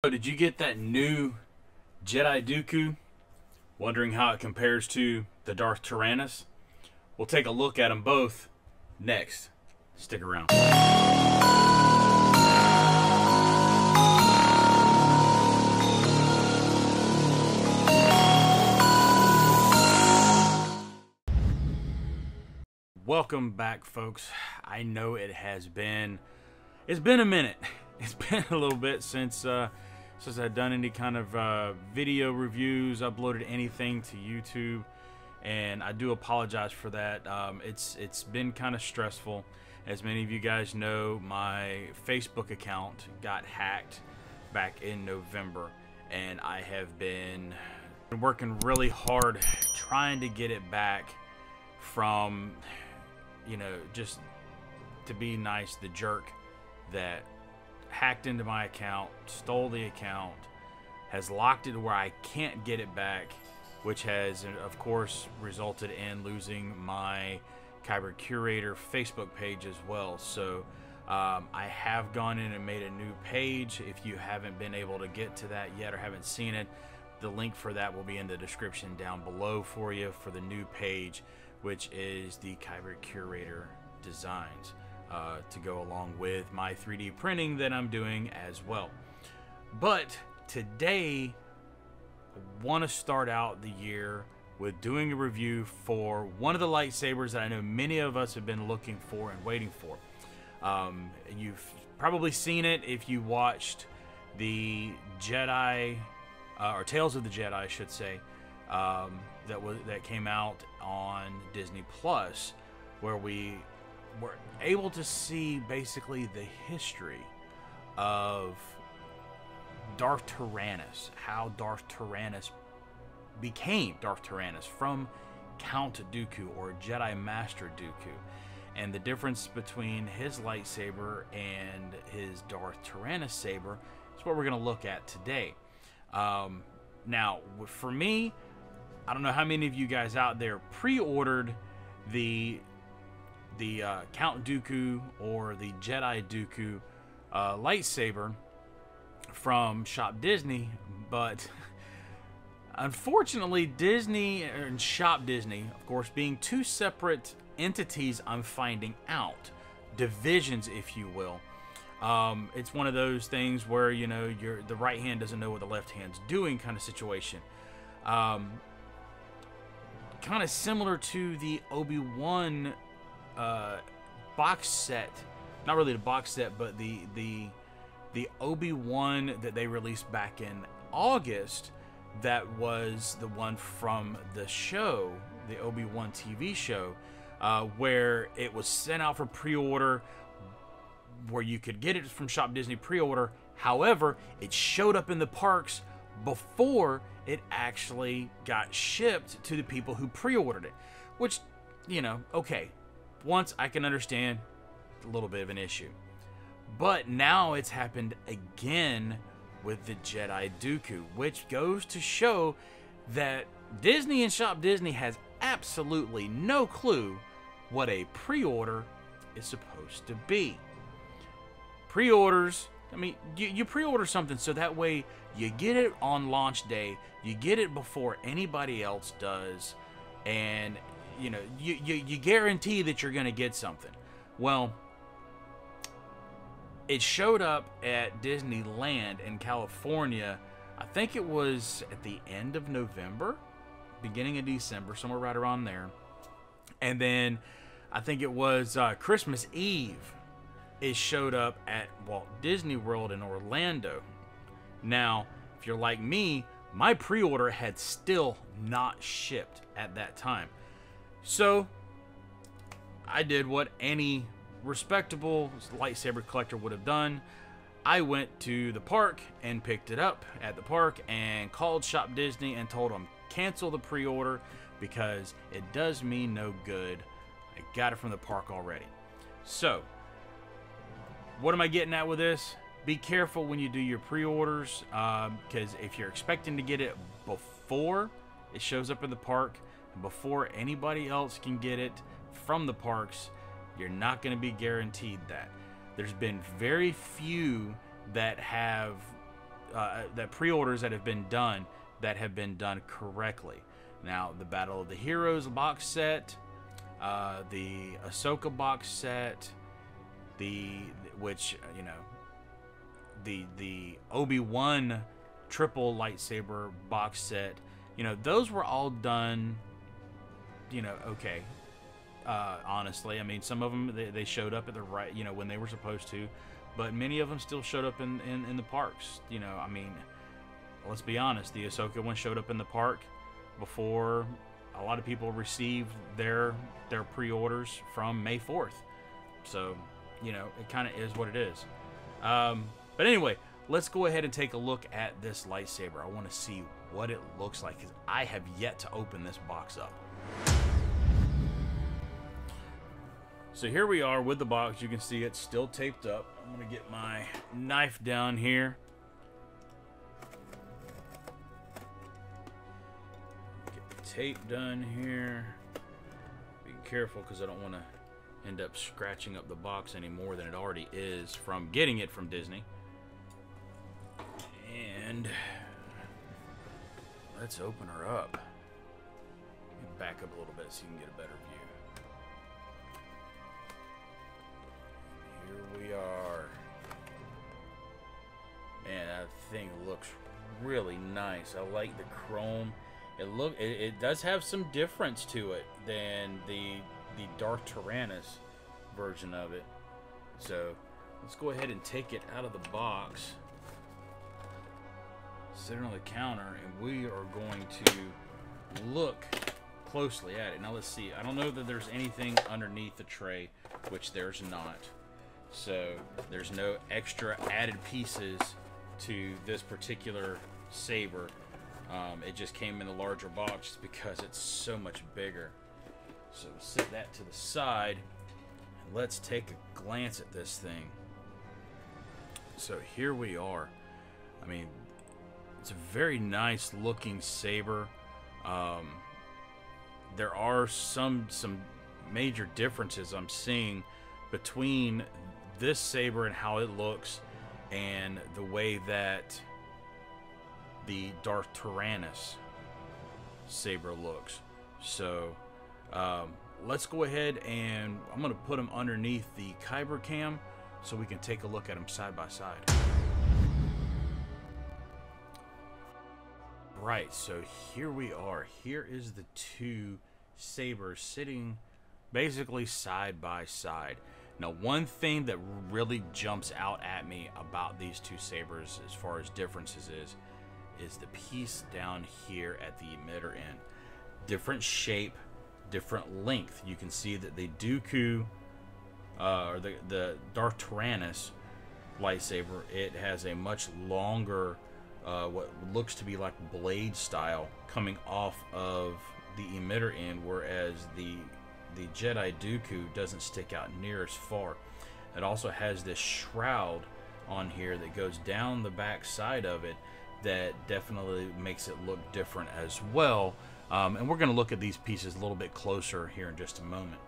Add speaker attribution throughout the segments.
Speaker 1: So did you get that new Jedi Dooku? Wondering how it compares to the Darth Tyranus? We'll take a look at them both next. Stick around. Welcome back, folks. I know it's been a minute. It's been a little bit since I've done any kind of video reviews, uploaded anything to YouTube, and I do apologize for that. It's been kind of stressful. As many of you guys know, my Facebook account got hacked back in November, and I have been working really hard trying to get it back from, just to be nice, the jerk that hacked into my account, stole the account, has locked it where I can't get it back, which has, of course, resulted in losing my Kyber Curator Facebook page as well. So I have gone in and made a new page. If you haven't been able to get to that yet or haven't seen it, the link for that will be in the description down below for you for the new page, which is the Kyber Curator designs. To go along with my 3D printing that I'm doing as well. But today, I want to start out the year with doing a review for one of the lightsabers that I know many of us have been looking for and waiting for. You've probably seen it if you watched the Jedi, or Tales of the Jedi, I should say, that came out on Disney Plus, where we were able to see basically the history of Darth Tyranus, how Darth Tyranus became Darth Tyranus from Count Dooku, or Jedi Master Dooku, and the difference between his lightsaber and his Darth Tyranus saber is what we're going to look at today. Now, for me, I don't know how many of you guys out there pre-ordered the Count Dooku or the Jedi Dooku lightsaber from Shop Disney, but unfortunately Disney and Shop Disney, of course, being two separate entities, I'm finding out, divisions if you will. It's one of those things where the right hand doesn't know what the left hand's doing kind of situation. Kind of similar to the Obi-Wan box set, not really the box set, but the Obi-Wan that they released back in August, that was the one from the show, the Obi-Wan TV show, where it was sent out for pre-order, where you could get it from Shop Disney pre-order. However, it showed up in the parks before it actually got shipped to the people who pre-ordered it, which, okay, once I can understand, a little bit of an issue. But now it's happened again with the Jedi Dooku, which goes to show that Disney and Shop Disney has absolutely no clue what a pre-order is supposed to be. Pre-orders, I mean, you pre-order something so that way you get it on launch day, you get it before anybody else does, and you guarantee that you're going to get something. Well, it showed up at Disneyland in California. I think it was at the end of November, beginning of December, somewhere right around there. And then I think it was Christmas Eve, it showed up at Walt Disney World in Orlando. Now, if you're like me, my pre-order had still not shipped at that time. So I did what any respectable lightsaber collector would have done. I went to the park and picked it up at the park and called Shop Disney and told them cancel the pre-order because it does me no good. I got it from the park already. So what am I getting at with this? Be careful when you do your pre-orders, because if you're expecting to get it before it shows up in the park, before anybody else can get it from the parks, you're not going to be guaranteed that. There's been very few that have that pre-orders that have been done correctly. Now, the Battle of the Heroes box set, the Ahsoka box set, which you know, the Obi-Wan triple lightsaber box set, you know, those were all done, you know, okay. Honestly, I mean, some of them they showed up at the right, you know, when they were supposed to, but many of them still showed up in the parks. You know, I mean, let's be honest, the Ahsoka one showed up in the park before a lot of people received their pre-orders from May 4th. So, you know, it kind of is what it is. But anyway, let's go ahead and take a look at this lightsaber. I want to see what it looks like, because I have yet to open this box up. So here we are with the box. You can see it's still taped up. I'm going to get my knife down here. Get the tape done here. Be careful, because I don't want to end up scratching up the box any more than it already is from getting it from Disney. And let's open her up. Back up a little bit so you can get a better view. Here we are. Man, that thing looks really nice. I like the chrome. It does have some difference to it than the Darth Tyranus version of it. So let's go ahead and take it out of the box, sit it on the counter, and we are going to look closely at it. Now let's see. I don't know that there's anything underneath the tray, which there's not. So there's no extra added pieces to this particular saber. It just came in a larger box because it's so much bigger. So set that to the side, and let's take a glance at this thing. So here we are. I mean, it's a very nice looking saber. There are some major differences I'm seeing between this saber and how it looks and the way that the Darth Tyranus saber looks. So let's go ahead, and I'm going to put them underneath the kyber cam so we can take a look at them side by side. Right, so here we are. Here is the two sabers sitting basically side by side. Now, one thing that really jumps out at me about these two sabers as far as differences is the piece down here at the emitter end. Different shape, different length. You can see that the Dooku, or the Darth Tyranus lightsaber, it has a much longer, what looks to be like blade style coming off of the emitter end, whereas the Jedi Dooku doesn't stick out near as far. It also has this shroud on here that goes down the back side of it that definitely makes it look different as well. And we're going to look at these pieces a little bit closer here in just a moment.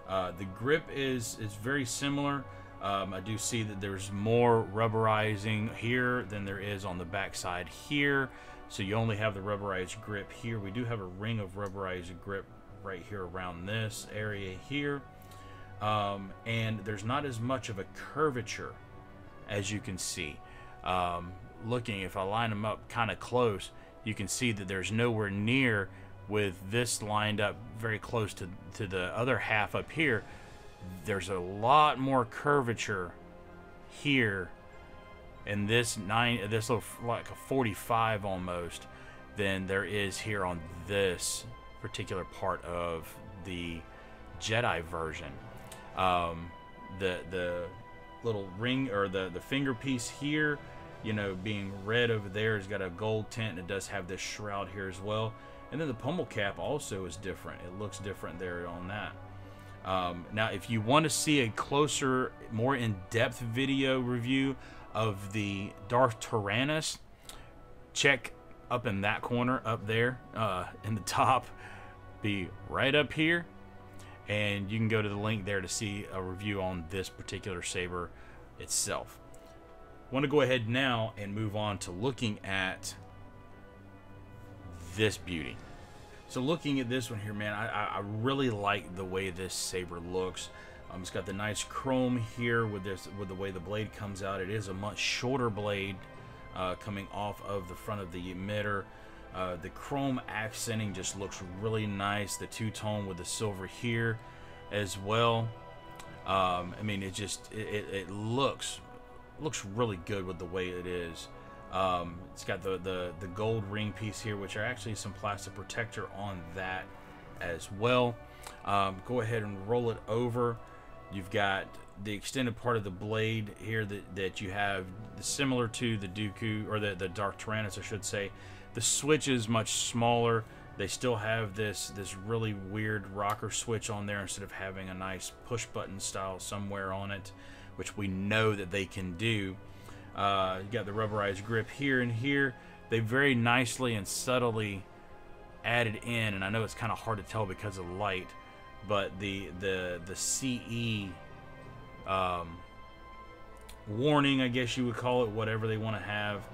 Speaker 1: The grip is very similar. I do see that there's more rubberizing here than there is on the back side here. So you only have the rubberized grip here. We do have a ring of rubberized grip right here around this area here. And there's not as much of a curvature as you can see. Looking, if I line them up kind of close, you can see that there's nowhere near, with this lined up very close to the other half up here. There's a lot more curvature here in this little, like a 45 almost, than there is here on this particular part of the Jedi version. The little ring, or the finger piece here, you know, being red over there, has got a gold tint, and it does have this shroud here as well. And then the pommel cap also is different. It looks different there on that. Now, if you want to see a closer, more in-depth video review of the Darth Tyranus, check up in that corner up there in the top, be right up here, and you can go to the link there to see a review on this particular saber itself. want to go ahead now and move on to looking at this beauty. So looking at this one here, man, I really like the way this saber looks. It's got the nice chrome here with the way the blade comes out. It is a much shorter blade coming off of the front of the emitter. The chrome accenting just looks really nice. The two-tone with the silver here as well. I mean, it looks really good with the way it is. It's got the gold ring piece here, which are actually some plastic protector on that as well. Go ahead and roll it over. You've got the extended part of the blade here that you have similar to the Dooku, or the Darth Tyranus, I should say. The switch is much smaller. They still have this really weird rocker switch on there instead of having a nice push button style somewhere on it, which we know that they can do. You got the rubberized grip here and here. They very nicely and subtly added in, and I know it's kind of hard to tell because of the light, but the CE warning, I guess you would call it, whatever they want to have,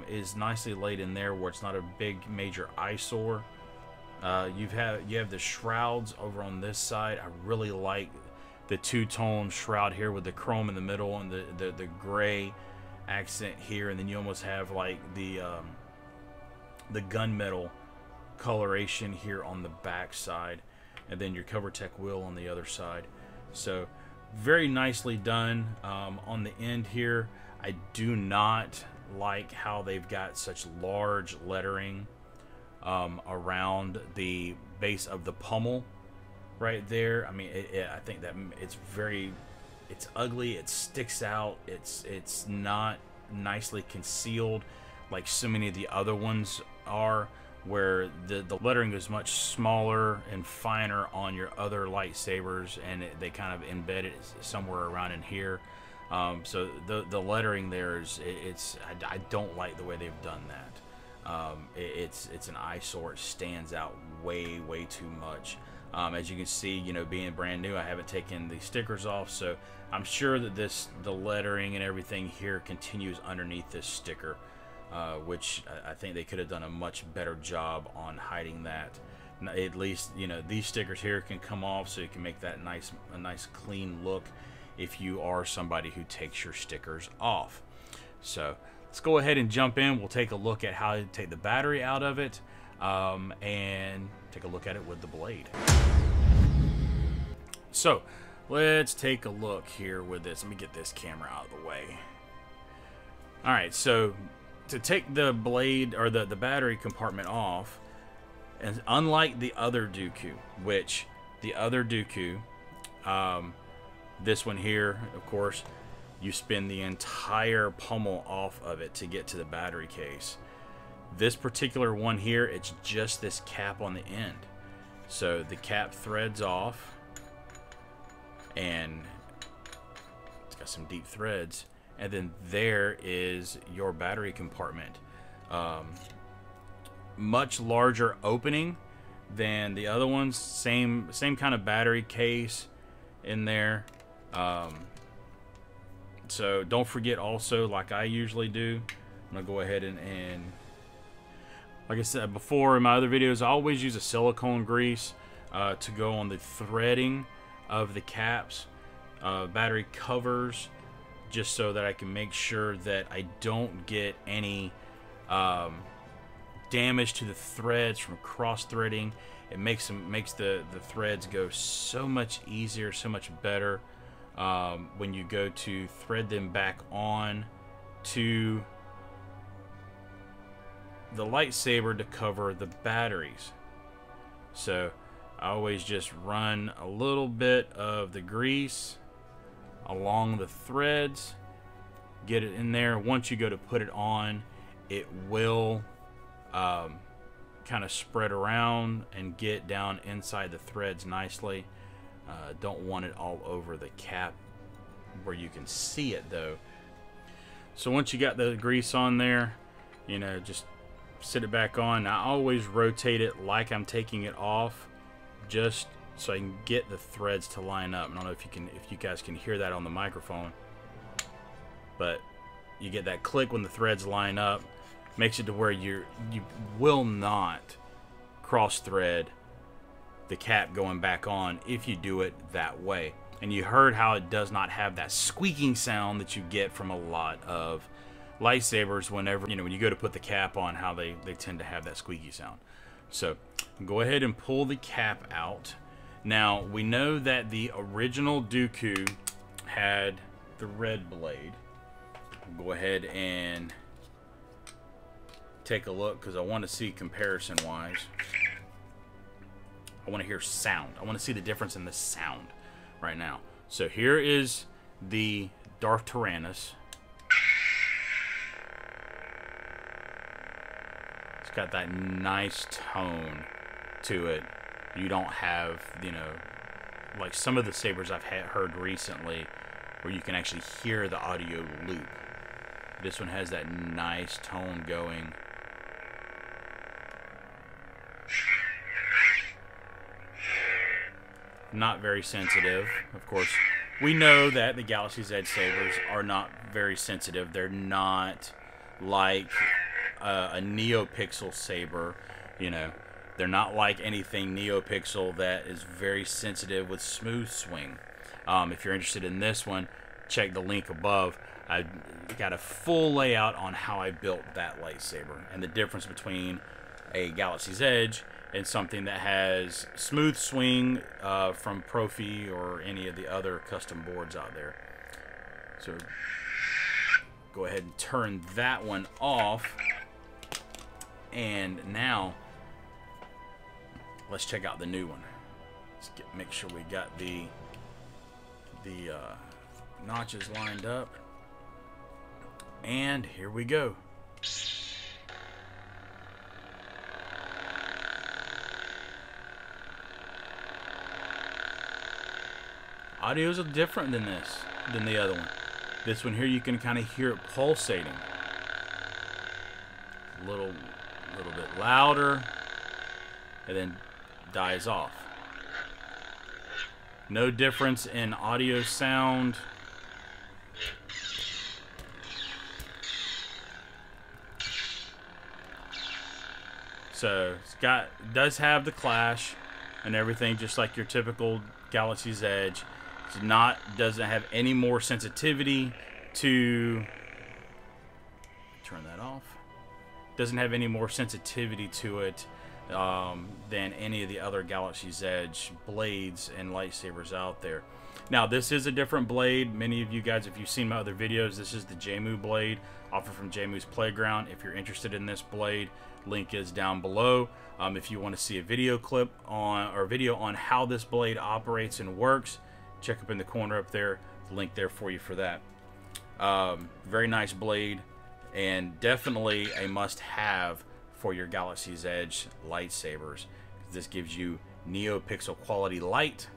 Speaker 1: is nicely laid in there where it's not a big major eyesore. You have the shrouds over on this side. I really like the two-tone shroud here with the chrome in the middle and the gray accent here, and then you almost have like the gunmetal coloration here on the back side, and then your CoverTech wheel on the other side. So very nicely done. On the end here, I do not like how they've got such large lettering around the base of the pommel right there. I mean, I think that it's ugly, it sticks out, it's not nicely concealed like so many of the other ones are, where the lettering is much smaller and finer on your other lightsabers, and they kind of embed it somewhere around in here. So the lettering there I don't like the way they've done that. It's an eyesore. It stands out way too much. As you can see, you know, being brand new, I haven't taken the stickers off, so I'm sure that the lettering and everything here continues underneath this sticker, which I think they could have done a much better job on hiding that. At least, you know, these stickers here can come off, so you can make that a nice clean look if you are somebody who takes your stickers off. So let's go ahead and jump in. We'll take a look at how to take the battery out of it, and take a look at it with the blade. So let's take a look here with this. Let me get this camera out of the way. Alright, so to take the blade, or the battery compartment off, and unlike the other Dooku, which the other Dooku, this one here, of course, you spin the entire pommel off of it to get to the battery case. This particular one here, it's just this cap on the end. So the cap threads off, and it's got some deep threads, and then there is your battery compartment. Much larger opening than the other ones. Same kind of battery case in there. So don't forget also, like I usually do, I'm gonna go ahead and like I said before in my other videos, I always use a silicone grease to go on the threading of the caps, battery covers, just so that I can make sure that I don't get any damage to the threads from cross threading. It makes the threads go so much easier, so much better when you go to thread them back on to the lightsaber to cover the batteries. So I always just run a little bit of the grease along the threads, get it in there. Once you go to put it on, it will kind of spread around and get down inside the threads nicely. Don't want it all over the cap where you can see it though. So once you got the grease on there, you know, just sit it back on. I always rotate it like I'm taking it off, just so I can get the threads to line up. I don't know if you guys can hear that on the microphone, but you get that click when the threads line up. Makes it to where you will not cross thread the cap going back on if you do it that way. And you heard how it does not have that squeaking sound that you get from a lot of lightsabers whenever, when you go to put the cap on, how they tend to have that squeaky sound. So go ahead and pull the cap out. Now we know that the original Dooku had the red blade. Go ahead and take a look because I want to see comparison wise. I want to hear sound. I want to see the difference in the sound right now. So here is the Darth Tyranus. It's got that nice tone to it. You don't have, like some of the sabers I've heard recently where you can actually hear the audio loop. This one has that nice tone going. Not very sensitive, of course. We know that the Galaxy's Edge sabers are not very sensitive. They're not like a NeoPixel saber, They're not like anything NeoPixel that is very sensitive with smooth swing. If you're interested in this one, check the link above. I got a full layout on how I built that lightsaber and the difference between a Galaxy's Edge and something that has smooth swing from Profi or any of the other custom boards out there. So go ahead and turn that one off. And now let's check out the new one. Let's make sure we got the notches lined up. And here we go. Audios are different than the other one. This one here, you can kind of hear it pulsating. A little bit louder, and then dies off. No difference in audio sound. So it does have the clash and everything, just like your typical Galaxy's Edge. Doesn't have any more sensitivity to turn that off. Doesn't have any more sensitivity to it than any of the other Galaxy's Edge blades and lightsabers out there. Now this is a different blade. Many of you guys, if you've seen my other videos, this is the Jaymoo blade offered from Jaymoo's Playground. If you're interested in this blade, link is down below. If you want to see a video clip on how this blade operates and works, check up in the corner up there, the link there for you for that. Very nice blade and definitely a must-have for your Galaxy's Edge lightsabers. This gives you NeoPixel quality light,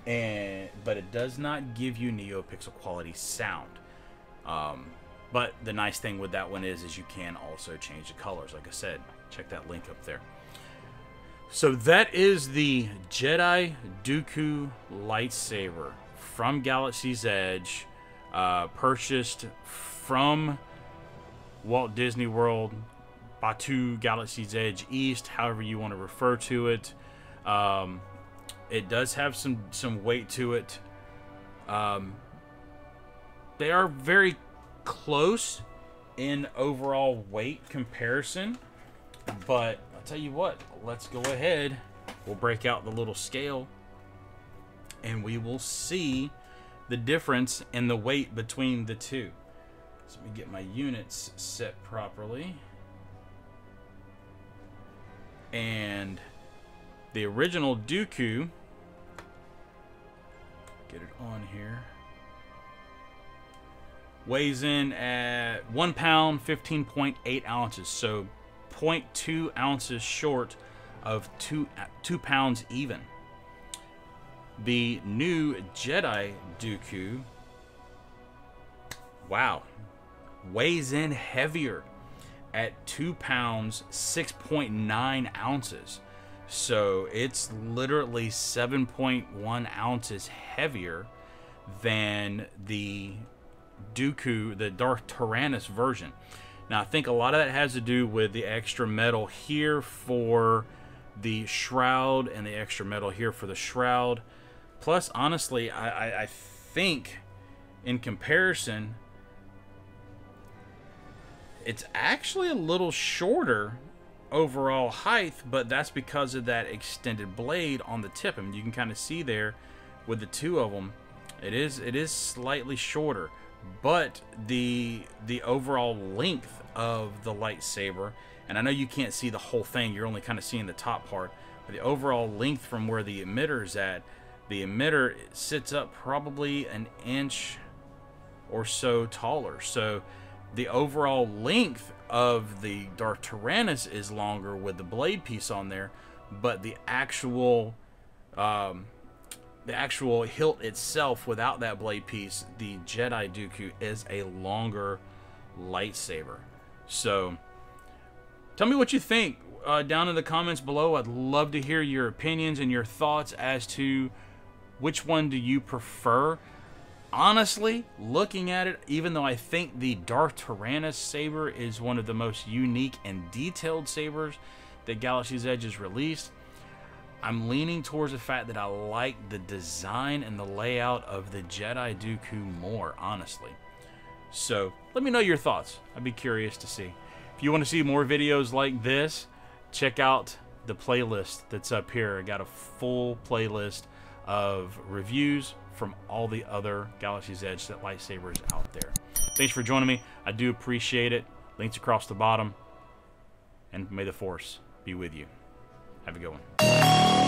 Speaker 1: but it does not give you NeoPixel quality sound. But the nice thing with that one is you can also change the colors. Like I said, check that link up there. So that is the Jedi Dooku lightsaber from Galaxy's Edge, purchased from Walt Disney World, Batuu Galaxy's Edge East, however you want to refer to it. It does have some weight to it. They are very close in overall weight comparison, but I'll tell you what, let's go ahead, we'll break out the little scale and we will see the difference in the weight between the two. So let me get my units set properly. And the original Dooku, get it on here, weighs in at 1 pound 15.8 ounces, so 0.2 ounces short of 2 pounds even. The new Jedi Dooku, wow, weighs in heavier at 2 pounds 6.9 ounces, so it's literally 7.1 ounces heavier than the Dooku, the Darth Tyranus version. Now, I think a lot of that has to do with the extra metal here for the shroud and the extra metal here for the shroud. Plus, honestly, I think in comparison, it's actually a little shorter overall height, but that's because of that extended blade on the tip. I mean, you can kind of see there with the two of them, it is slightly shorter, but the overall length of the lightsaber, and I know you can't see the whole thing, you're only kind of seeing the top part, but the overall length from where the emitter is at, the emitter sits up probably an inch or so taller. So the overall length of the Darth Tyranus is longer with the blade piece on there, but the actual hilt itself without that blade piece, the Jedi Dooku, is a longer lightsaber. So tell me what you think down in the comments below. I'd love to hear your opinions and your thoughts as to which one do you prefer. Honestly, looking at it, even though I think the Darth Tyranus saber is one of the most unique and detailed sabers that Galaxy's Edge has released, I'm leaning towards the fact that I like the design and the layout of the Jedi Dooku more, honestly. So let me know your thoughts. I'd be curious to see. If you want to see more videos like this, check out the playlist that's up here. I got a full playlist of reviews from all the other Galaxy's Edge lightsabers out there. Thanks for joining me. I do appreciate it. Links across the bottom. And may the Force be with you. Have a good one.